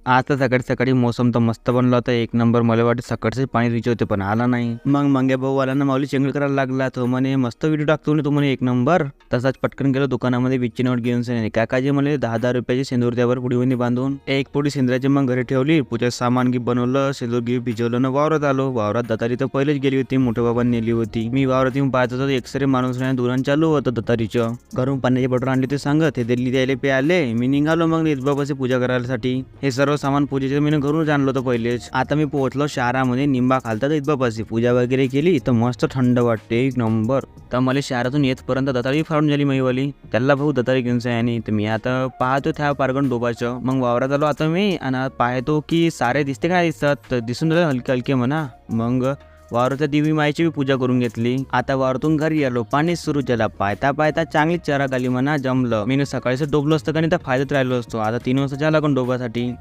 आता सकाळी सकाळी मोसम तर मस्त बनला होता, एक नंबर. मला वाटतं सकाळचे पाणी रिच होते पण आला नाही. मग मंग्या भाऊ आला ना, माऊली चेंगळ करायला लागला. तो म्हणे मस्त व्हिडिओ टाकतो तो म्हणे एक नंबर. तसाच पटकन गेलो दुकानामध्ये विच्ची नोट घेऊन से काकाजी म्हणे 10-10 रुपयाचे सेंदूर त्यावर पुडीवणी बांधून एक पुडी सेंद्राची मग घरी ठेवली. पूजेचं सामान गी बनवलं, सेंदूर गी भिजवलं ना वावरात आलो. वावरात दतारी तर पहिलेच गेली होती, मोठ्या बाबांनी नेली होती. मी वावरात येऊन पाहत होतो एक्सरे माणूस दुरण चालू होतं दतारीचं. घरून पाण्याची बॉटल आणली ते सांगत हे दिल्ली द्यायला पे आले. मी निघालो मग बाबाची पूजा करायसाठी. हे सर्व सामान पूजेचं मी घरून आणलं होतं पहिलेच. आता मी पोहोचलो शहरामध्ये. निंबा खालतात बाबाची पूजा वगैरे केली तर मस्त थंड वाटते एक नंबर. तर मला शहरातून येतपर्यंत दतारी फाडून झाली मैवाली. त्याला भाऊ दतारी घेऊन आणि तर मी आता पाहतो त्या पारगण डोबाचं. मग वावरात आलो आता मी आणि पाहतो की सारे दिसते काय दिसतात, दिसून राहिले हलके हलके म्हणा. मग वावरातल्या देवी मायची बी पूजा करून घेतली. आता वावरातून घरी आलो, पाणी सुरू झाला. पायता पायता चांगलीच चरा आली म्हणा, जमलं. मी सकाळीच डोबलो असतं का नाही तर फायद्यात राहिलो असतो. आता 3 वाजता झाला पण डोबासाठी.